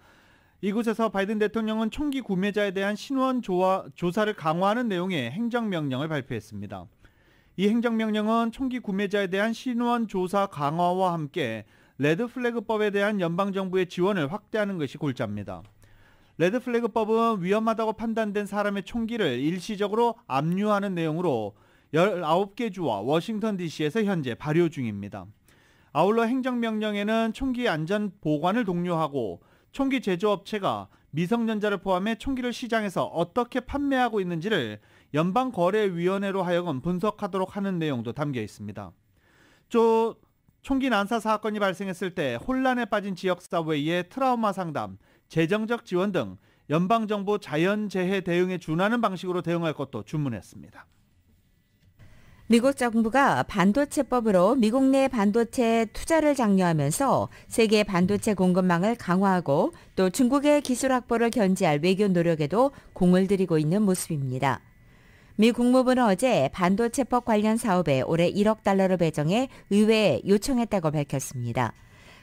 이곳에서 바이든 대통령은 총기 구매자에 대한 신원 조사를 강화하는 내용의 행정명령을 발표했습니다. 이 행정명령은 총기 구매자에 대한 신원 조사 강화와 함께 레드플래그법에 대한 연방정부의 지원을 확대하는 것이 골자입니다. 레드플래그법은 위험하다고 판단된 사람의 총기를 일시적으로 압류하는 내용으로 19개 주와 워싱턴 DC에서 현재 발효 중입니다. 아울러 행정명령에는 총기 안전 보관을 독려하고 총기 제조업체가 미성년자를 포함해 총기를 시장에서 어떻게 판매하고 있는지를 연방거래위원회로 하여금 분석하도록 하는 내용도 담겨 있습니다. 또 총기 난사 사건이 발생했을 때 혼란에 빠진 지역사회의 트라우마 상담, 재정적 지원 등 연방정부 자연재해 대응에 준하는 방식으로 대응할 것도 주문했습니다. 미국 정부가 반도체법으로 미국 내 반도체 투자를 장려하면서 세계 반도체 공급망을 강화하고 또 중국의 기술 확보를 견제할 외교 노력에도 공을 들이고 있는 모습입니다. 미 국무부는 어제 반도체법 관련 사업에 올해 1억 달러를 배정해 의회에 요청했다고 밝혔습니다.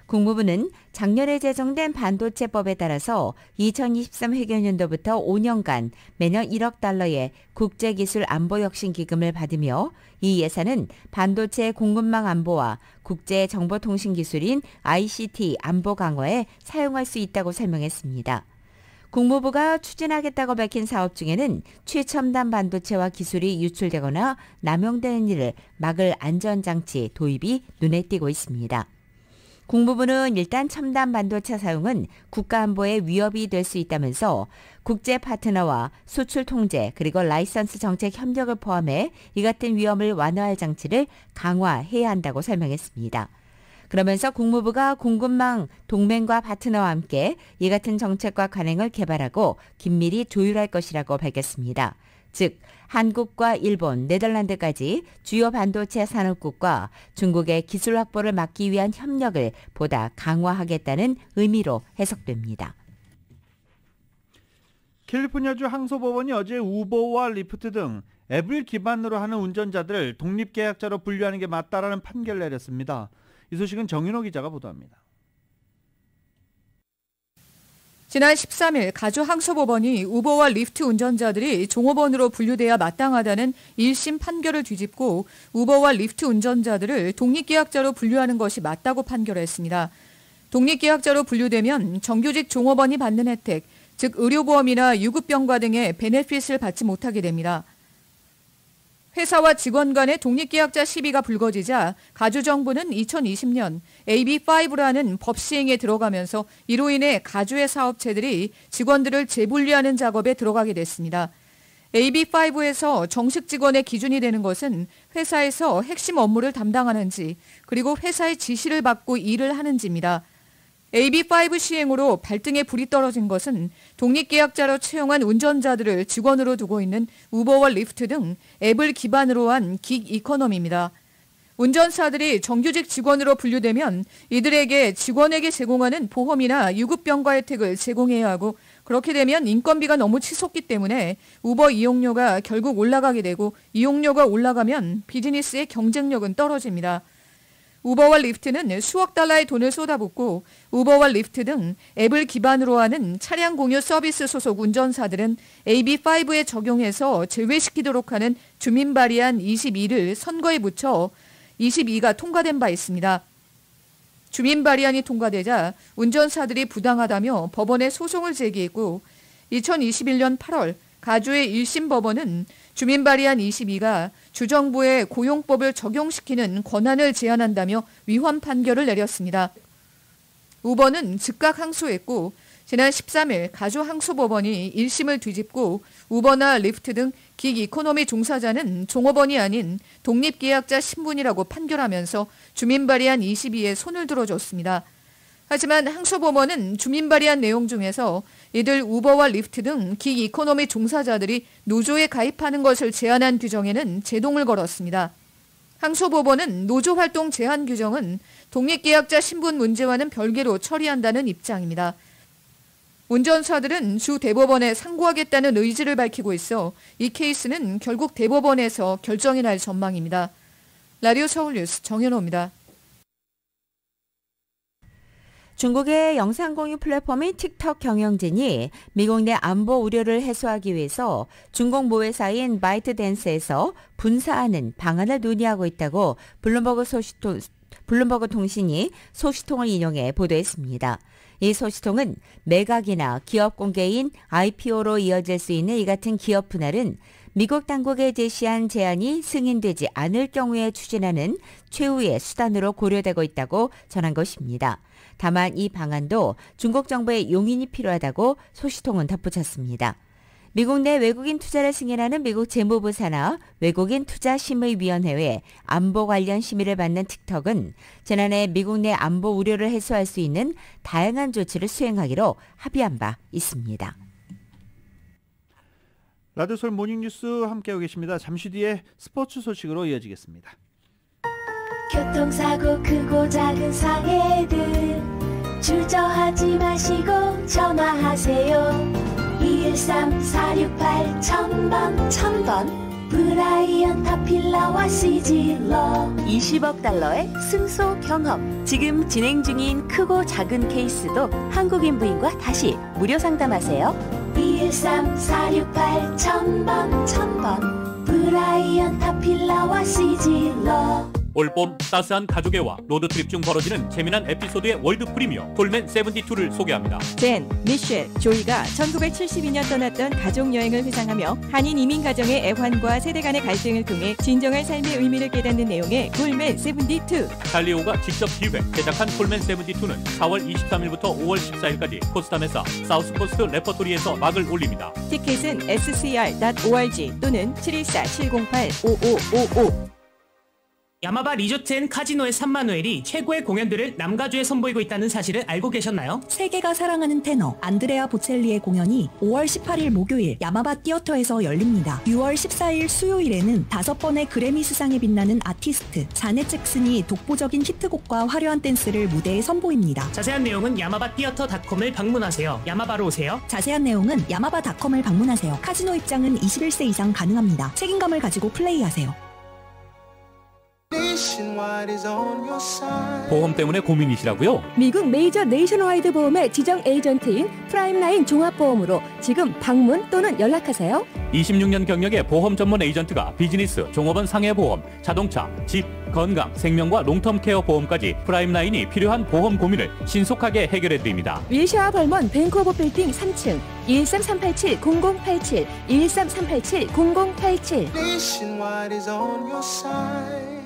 국무부는 작년에 제정된 반도체법에 따라서 2023 회계연도부터 5년간 매년 1억 달러의 국제기술 안보혁신기금을 받으며 이 예산은 반도체 공급망 안보와 국제정보통신기술인 ICT 안보 강화에 사용할 수 있다고 설명했습니다. 국무부가 추진하겠다고 밝힌 사업 중에는 최첨단 반도체와 기술이 유출되거나 남용되는 일을 막을 안전장치 도입이 눈에 띄고 있습니다. 국무부는 일단 첨단 반도체 사용은 국가안보에 위협이 될 수 있다면서 국제 파트너와 수출 통제 그리고 라이선스 정책 협력을 포함해 이 같은 위험을 완화할 장치를 강화해야 한다고 설명했습니다. 그러면서 국무부가 공급망 동맹과 파트너와 함께 이 같은 정책과 관행을 개발하고 긴밀히 조율할 것이라고 밝혔습니다. 즉 한국과 일본, 네덜란드까지 주요 반도체 산업국과 중국의 기술 확보를 막기 위한 협력을 보다 강화하겠다는 의미로 해석됩니다. 캘리포니아주 항소법원이 어제 우버와 리프트 등 앱을 기반으로 하는 운전자들을 독립계약자로 분류하는 게 맞다라는 판결을 내렸습니다. 이 소식은 정윤호 기자가 보도합니다. 지난 13일 가주 항소법원이 우버와 리프트 운전자들이 종업원으로 분류돼야 마땅하다는 1심 판결을 뒤집고 우버와 리프트 운전자들을 독립계약자로 분류하는 것이 맞다고 판결했습니다. 독립계약자로 분류되면 정규직 종업원이 받는 혜택, 즉 의료보험이나 유급병가 등의 베네핏을 받지 못하게 됩니다. 회사와 직원 간의 독립계약자 시비가 불거지자 가주정부는 2020년 AB5라는 법 시행에 들어가면서 이로 인해 가주의 사업체들이 직원들을 재분류하는 작업에 들어가게 됐습니다. AB5에서 정식 직원의 기준이 되는 것은 회사에서 핵심 업무를 담당하는지 그리고 회사의 지시를 받고 일을 하는지입니다. AB5 시행으로 발등에 불이 떨어진 것은 독립계약자로 채용한 운전자들을 직원으로 두고 있는 우버와 리프트 등 앱을 기반으로 한 긱 이코노미입니다. 운전사들이 정규직 직원으로 분류되면 이들에게 직원에게 제공하는 보험이나 유급병가 혜택을 제공해야 하고 그렇게 되면 인건비가 너무 치솟기 때문에 우버 이용료가 결국 올라가게 되고 이용료가 올라가면 비즈니스의 경쟁력은 떨어집니다. 우버와 리프트는 수억 달러의 돈을 쏟아붓고 우버와 리프트 등 앱을 기반으로 하는 차량 공유 서비스 소속 운전사들은 AB5에 적용해서 제외시키도록 하는 주민 발의안 22를 선거에 붙여 22가 통과된 바 있습니다. 주민 발의안이 통과되자 운전사들이 부당하다며 법원에 소송을 제기했고 2021년 8월 가주의 1심 법원은 주민 발의안 22가 주정부의 고용법을 적용시키는 권한을 제한한다며 위헌 판결을 내렸습니다. 우버는 즉각 항소했고 지난 13일 가주 항소법원이 1심을 뒤집고 우버나 리프트 등 긱 이코노미 종사자는 종업원이 아닌 독립계약자 신분이라고 판결하면서 주민 발의안 22에 손을 들어줬습니다. 하지만 항소법원은 주민 발의안 내용 중에서 이들 우버와 리프트 등 긱 이코노미 종사자들이 노조에 가입하는 것을 제한한 규정에는 제동을 걸었습니다. 항소법원은 노조활동 제한 규정은 독립계약자 신분 문제와는 별개로 처리한다는 입장입니다. 운전사들은 주 대법원에 상고하겠다는 의지를 밝히고 있어 이 케이스는 결국 대법원에서 결정이 날 전망입니다. 라디오 서울 뉴스 정현호입니다. 중국의 영상 공유 플랫폼인 틱톡 경영진이 미국 내 안보 우려를 해소하기 위해서 중국 모회사인 바이트댄스에서 분사하는 방안을 논의하고 있다고 블룸버그 통신이 소식통을 인용해 보도했습니다. 이 소식통은 매각이나 기업 공개인 IPO로 이어질 수 있는 이 같은 기업 분할은 미국 당국에 제시한 제안이 승인되지 않을 경우에 추진하는 최후의 수단으로 고려되고 있다고 전한 것입니다. 다만 이 방안도 중국 정부의 용인이 필요하다고 소식통은 덧붙였습니다. 미국 내 외국인 투자를 승인하는 미국 재무부 산하 외국인 투자심의위원회의 안보 관련 심의를 받는 틱톡은 지난해 미국 내 안보 우려를 해소할 수 있는 다양한 조치를 수행하기로 합의한 바 있습니다. 라디오 서울 모닝뉴스 함께하고 계십니다. 잠시 뒤에 스포츠 소식으로 이어지겠습니다. 교통사고 크고 작은 상해들 주저하지 마시고 전화하세요. 213-468-1000번 브라이언 타필라와 시질러 20억 달러의 승소 경험. 지금 진행 중인 크고 작은 케이스도 한국인 부인과 다시 무료 상담하세요. 213-468-1000번 브라이언 타필라와 시질러. 올봄 따스한 가족애와 로드트립 중 벌어지는 재미난 에피소드의 월드 프리미어 폴맨 72를 소개합니다. 젠, 미셸, 조이가 1972년 떠났던 가족여행을 회상하며 한인 이민 가정의 애환과 세대 간의 갈등을 통해 진정한 삶의 의미를 깨닫는 내용의 폴맨 72. 달리오가 직접 기획, 제작한 폴맨 72는 4월 23일부터 5월 14일까지 포스tam에서 사우스코스트 레퍼토리에서 막을 올립니다. 티켓은 scr.org 또는 714-708-5555. 야마바 리조트 앤 카지노의 산마누엘이 최고의 공연들을 남가주에 선보이고 있다는 사실을 알고 계셨나요? 세계가 사랑하는 테너 안드레아 보첼리의 공연이 5월 18일 목요일 야마바 티어터에서 열립니다. 6월 14일 수요일에는 5번의 그래미 수상에 빛나는 아티스트 자넷 잭슨이 독보적인 히트곡과 화려한 댄스를 무대에 선보입니다. 자세한 내용은 야마바티어터.com을 방문하세요. 야마바로 오세요. 자세한 내용은 야마바.com을 방문하세요. 카지노 입장은 21세 이상 가능합니다. 책임감을 가지고 플레이하세요. 보험 때문에 고민이시라고요? 미국 메이저 네이션와이드 보험의 지정 에이전트인 프라임라인 종합보험으로 지금 방문 또는 연락하세요. 26년 경력의 보험 전문 에이전트가 비즈니스, 종업원 상해보험, 자동차, 집, 건강, 생명과 롱텀 케어 보험까지 프라임라인이 필요한 보험 고민을 신속하게 해결해드립니다. 윌샤와 벌먼 밴쿠버 빌딩 3층 113-387-0087 113-387-0087.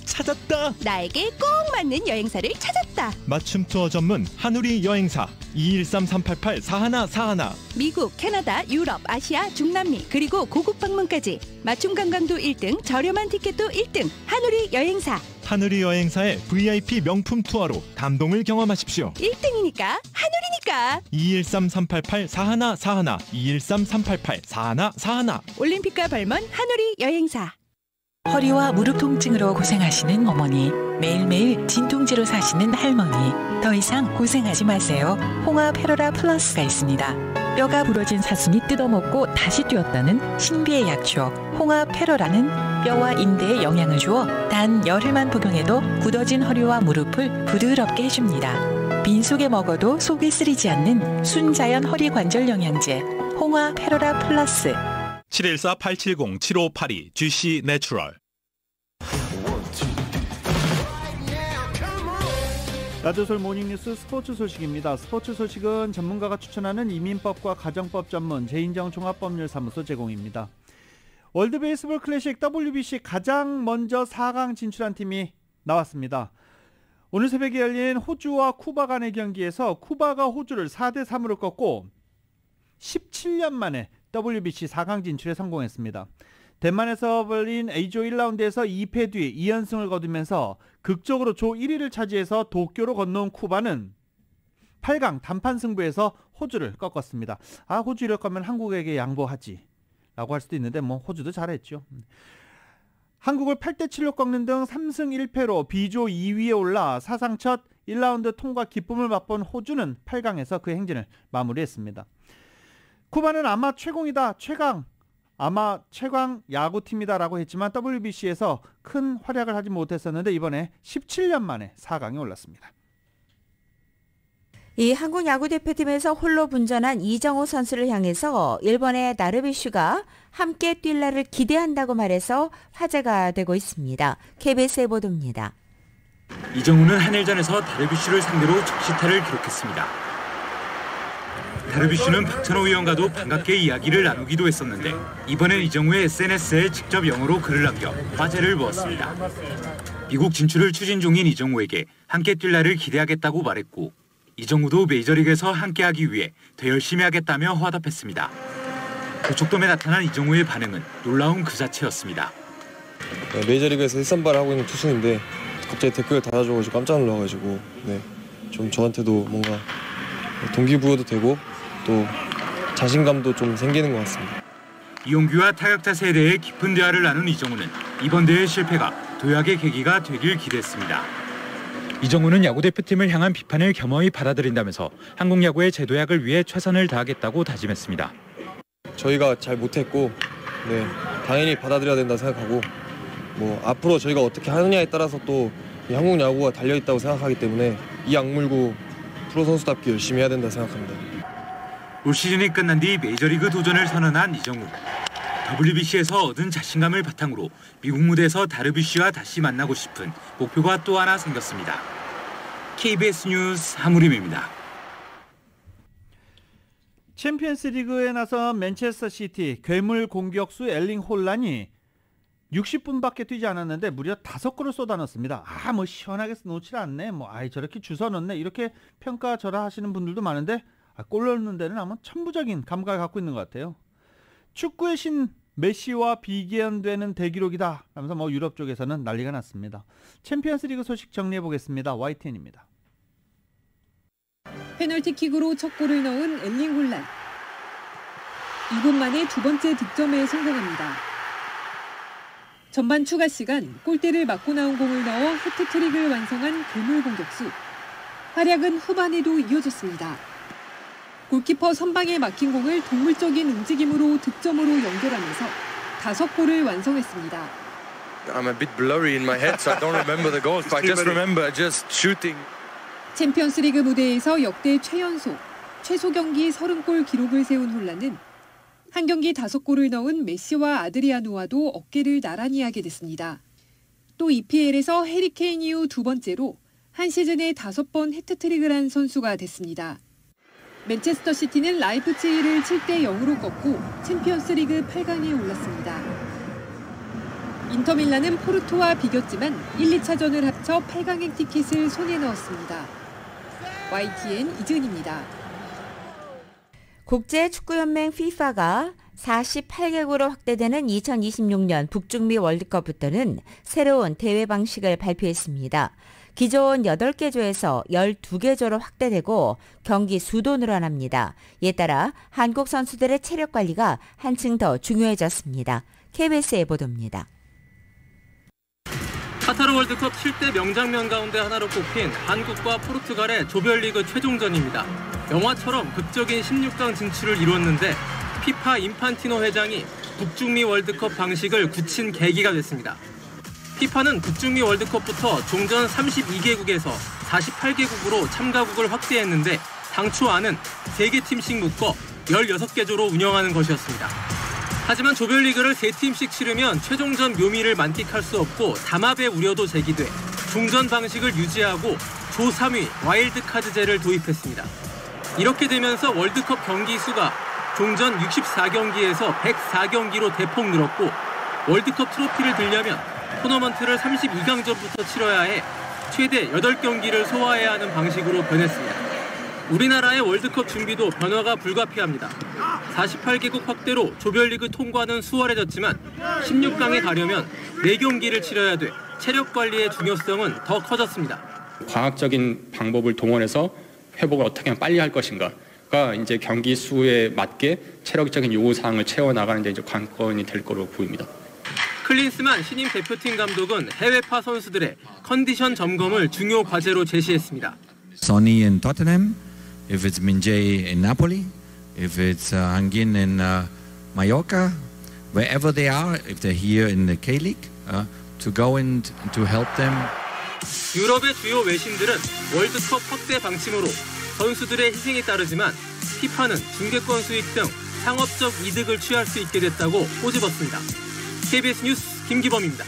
찾았다. 나에게 꼭 맞는 여행사를 찾았다. 맞춤 투어 전문 한우리 여행사 213-388-4141. 미국, 캐나다, 유럽, 아시아, 중남미 그리고 고국 방문까지 맞춤 관광도 1등, 저렴한 티켓도 1등. 한우리 여행사. 한우리 여행사의 VIP 명품 투어로 감동을 경험하십시오. 1등이니까 한우리니까. 213-388-4141 213-388-4141. 올림픽과 벌먼 한우리 여행사. 허리와 무릎 통증으로 고생하시는 어머니, 매일매일 진통제로 사시는 할머니, 더 이상 고생하지 마세요. 홍합 페로라 플러스가 있습니다. 뼈가 부러진 사슴이 뜯어먹고 다시 뛰었다는 신비의 약초 홍합 페로라는 뼈와 인대에 영향을 주어 단 열흘만 복용해도 굳어진 허리와 무릎을 부드럽게 해줍니다. 빈속에 먹어도 속이 쓰리지 않는 순자연 허리 관절 영양제 홍합 페로라 플러스. 714-870-7582 GC 내추럴. 라디오 서울 모닝뉴스 스포츠 소식입니다. 스포츠 소식은 전문가가 추천하는 이민법과 가정법 전문 제인정 종합법률사무소 제공입니다. 월드 베이스볼 클래식 WBC 가장 먼저 4강 진출한 팀이 나왔습니다. 오늘 새벽에 열린 호주와 쿠바 간의 경기에서 쿠바가 호주를 4대3으로 꺾고 17년 만에 WBC 4강 진출에 성공했습니다. 대만에서 벌린 A조 1라운드에서 2패 뒤 2연승을 거두면서 극적으로 조 1위를 차지해서 도쿄로 건너온 쿠바는 8강 단판 승부에서 호주를 꺾었습니다. 호주 이럴 거면 한국에게 양보하지 라고 할 수도 있는데 호주도 잘했죠. 한국을 8대7로 꺾는 등 3승 1패로 B조 2위에 올라 사상 첫 1라운드 통과 기쁨을 맛본 호주는 8강에서 그 행진을 마무리했습니다. 쿠바는 아마 최공이다, 최강, 아마 최강 야구팀이다라고 했지만 WBC에서 큰 활약을 하지 못했었는데 이번에 17년 만에 4강에 올랐습니다. 이 한국 야구 대표팀에서 홀로 분전한 이정우 선수를 향해서 일본의 다르비슈가 함께 뛸 날을 기대한다고 말해서 화제가 되고 있습니다. KBS의 보도입니다. 이정우는 한일전에서 다르비슈를 상대로 적시타를 기록했습니다. 다르비슈는 박찬호 위원과도 반갑게 이야기를 나누기도 했었는데 이번엔 이정우의 SNS에 직접 영어로 글을 남겨 화제를 모았습니다. 미국 진출을 추진 중인 이정우에게 함께 뛸 날을 기대하겠다고 말했고 이정우도 메이저리그에서 함께하기 위해 더 열심히 하겠다며 화답했습니다. 고척돔에 나타난 이정우의 반응은 놀라운 그 자체였습니다. 메이저리그에서 1선발을 하고 있는 투수인데 갑자기 댓글을 달아줘가지고 깜짝 놀라가지고 좀 저한테도 뭔가 동기부여도 되고 또 자신감도 좀 생기는 것 같습니다. 이용규와 타격자 세대의 깊은 대화를 나눈 이정우는 이번 대회 실패가 도약의 계기가 되길 기대했습니다. 이정우는 야구대표팀을 향한 비판을 겸허히 받아들인다면서 한국 야구의 재도약을 위해 최선을 다하겠다고 다짐했습니다. 저희가 잘 못했고 당연히 받아들여야 된다 생각하고 앞으로 저희가 어떻게 하느냐에 따라서 또 이 한국 야구가 달려있다고 생각하기 때문에 이 악물고 프로 선수답게 열심히 해야 된다 생각합니다. 올 시즌이 끝난 뒤 메이저리그 도전을 선언한 이정우. WBC에서 얻은 자신감을 바탕으로 미국 무대에서 다르비슈와 다시 만나고 싶은 목표가 또 하나 생겼습니다. KBS 뉴스 하무림입니다. 챔피언스 리그에 나선 맨체스터 시티 괴물 공격수 엘링 홀란이 60분밖에 뛰지 않았는데 무려 5골을 쏟아넣었습니다. 시원하게 놓질 않네. 저렇게 주워 넣네. 이렇게 평가절하하시는 분들도 많은데 골 넣는 데는 아마 천부적인 감각을 갖고 있는 것 같아요. 축구의 신 메시와 비견되는 대기록이다 하면서 유럽 쪽에서는 난리가 났습니다. 챔피언스 리그 소식 정리해 보겠습니다. YTN입니다. 페널티킥으로 첫 골을 넣은 엘링 홀란. 2분 만에 두 번째 득점에 성공합니다. 전반 추가 시간 골대를 맞고 나온 공을 넣어 해트트릭을 완성한 괴물 공격수. 활약은 후반에도 이어졌습니다. 골키퍼 선방에 막힌 공을 동물적인 움직임으로 득점으로 연결하면서 5골을 완성했습니다. I'm a bit blurry in my head, so I don't remember the goals, but I just remember just shooting. 챔피언스리그 무대에서 역대 최연소, 최소 경기 30골 기록을 세운 홀란은 한 경기 5골을 넣은 메시와 아드리아노와도 어깨를 나란히 하게 됐습니다. 또 EPL에서 해리케인 이후 두 번째로 한 시즌에 5번 해트트릭을 한 선수가 됐습니다. 맨체스터 시티는 라이프치히를 7대0으로 꺾고 챔피언스리그 8강에 올랐습니다. 인터밀란은 포르토와 비겼지만 1, 2차전을 합쳐 8강행 티켓을 손에 넣었습니다. YTN 이지은입니다. 국제축구연맹 FIFA가 48개국으로 확대되는 2026년 북중미 월드컵부터는 새로운 대회 방식을 발표했습니다. 기존 8개 조에서 12개 조로 확대되고 경기 수도 늘어납니다. 이에 따라 한국 선수들의 체력 관리가 한층 더 중요해졌습니다. KBS의 보도입니다. 카타르 월드컵 7대 명장면 가운데 하나로 꼽힌 한국과 포르투갈의 조별리그 최종전입니다. 영화처럼 극적인 16강 진출을 이뤘는데 피파 인판티노 회장이 북중미 월드컵 방식을 굳힌 계기가 됐습니다. 피파는 북중미 월드컵부터 종전 32개국에서 48개국으로 참가국을 확대했는데 당초 안은 3개 팀씩 묶어 16개 조로 운영하는 것이었습니다. 하지만 조별리그를 3팀씩 치르면 최종전 묘미를 만끽할 수 없고 담합의 우려도 제기돼 종전 방식을 유지하고 조 3위 와일드카드제를 도입했습니다. 이렇게 되면서 월드컵 경기 수가 종전 64경기에서 104경기로 대폭 늘었고 월드컵 트로피를 들려면 토너먼트를 32강전부터 치러야 해 최대 8경기를 소화해야 하는 방식으로 변했습니다. 우리나라의 월드컵 준비도 변화가 불가피합니다. 48개국 확대로 조별리그 통과는 수월해졌지만 16강에 가려면 4경기를 치러야 돼 체력 관리의 중요성은 더 커졌습니다. 과학적인 방법을 동원해서 회복을 어떻게 하면 빨리 할 것인가가 이제 경기 수에 맞게 체력적인 요구 사항을 채워 나가는 데 이제 관건이 될 거로 보입니다. 클린스만 신임 대표팀 감독은 해외파 선수들의 컨디션 점검을 중요 과제로 제시했습니다. Sonny in Tottenham, if it's Min-jae in Napoli, if it's Hangin in Mallorca, wherever they are, if they're here in the K-League, to go and to help them. 유럽의 주요 외신들은 월드컵 확대 방침으로 선수들의 희생이 따르지만 피파는 중계권 수익 등 상업적 이득을 취할 수 있게 됐다고 꼬집었습니다. KBS 뉴스 김기범입니다.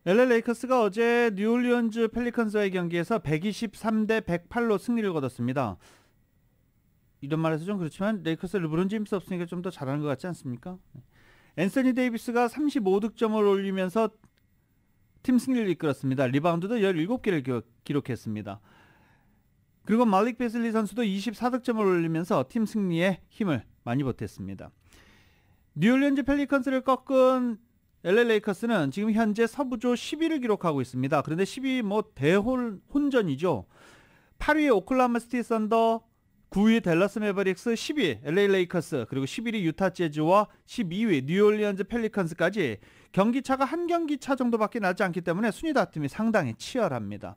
LA 레이커스가 어제 뉴올리언즈 펠리컨스와의 경기에서 123대 108로 승리를 거뒀습니다. 이런 말해서 좀 그렇지만 레이커스 르브론 제임스 없으니까 좀 더 잘하는 것 같지 않습니까? 앤서니 데이비스가 35득점을 올리면서 팀 승리를 이끌었습니다. 리바운드도 17개를 기록했습니다. 그리고 말릭 베슬리 선수도 24득점을 올리면서 팀 승리에 힘을 많이 보탰습니다. 뉴올리언즈 펠리컨스를 꺾은 LA 레이커스는 지금 현재 서부조 10위를 기록하고 있습니다. 그런데 10위 대혼전이죠. 8위 오클라호마 시티 선더, 9위 댈러스 매버릭스, 10위 LA 레이커스, 그리고 11위 유타 재즈와 12위 뉴올리언즈 펠리컨스까지 경기차가 한 경기차 정도밖에 나지 않기 때문에 순위 다툼이 상당히 치열합니다.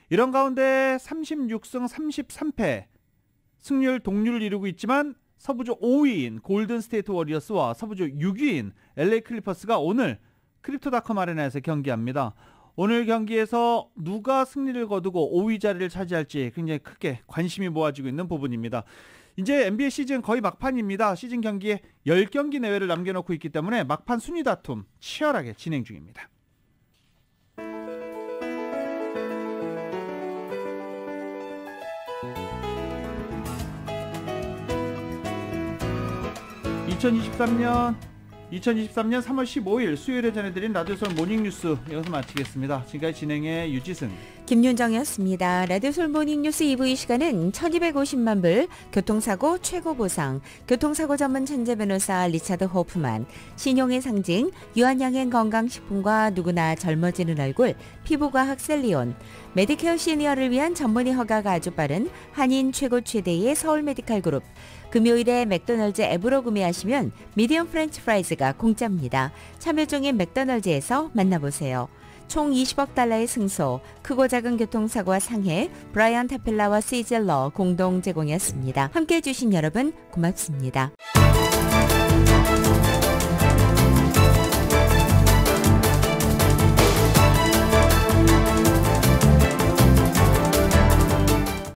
이런 가운데 36승 33패 승률 동률을 이루고 있지만 서부조 5위인 골든 스테이트 워리어스와 서부조 6위인 LA 클리퍼스가 오늘 크립토닷컴 아레나에서 경기합니다. 오늘 경기에서 누가 승리를 거두고 5위 자리를 차지할지 굉장히 크게 관심이 모아지고 있는 부분입니다. 이제 NBA 시즌 거의 막판입니다. 시즌 경기에 10경기 내외를 남겨놓고 있기 때문에 막판 순위 다툼 치열하게 진행 중입니다. (2023년 3월 15일) 수요일에 전해드린 라디오솔 모닝뉴스 여기서 마치겠습니다. 지금까지 진행의 유지승, 김윤정이었습니다. 라디오솔 모닝뉴스 2부 이 시간은 1250만 불 교통사고 최고 보상, 교통사고 전문 천재 변호사 리차드 호프만, 신용의 상징 유한양행 건강식품과 누구나 젊어지는 얼굴 피부과학 셀리온, 메디케어 시니어를 위한 전문의 허가가 아주 빠른 한인 최고 최대의 서울 메디칼 그룹, 금요일에 맥도널드 앱으로 구매하시면 미디엄 프렌치 프라이즈가 공짜입니다. 참여 중인 맥도널드에서 만나보세요. 총 20억 달러의 승소, 크고 작은 교통사고와 상해 브라이언 타필라와 시즐러 공동 제공이었습니다. 함께해 주신 여러분 고맙습니다.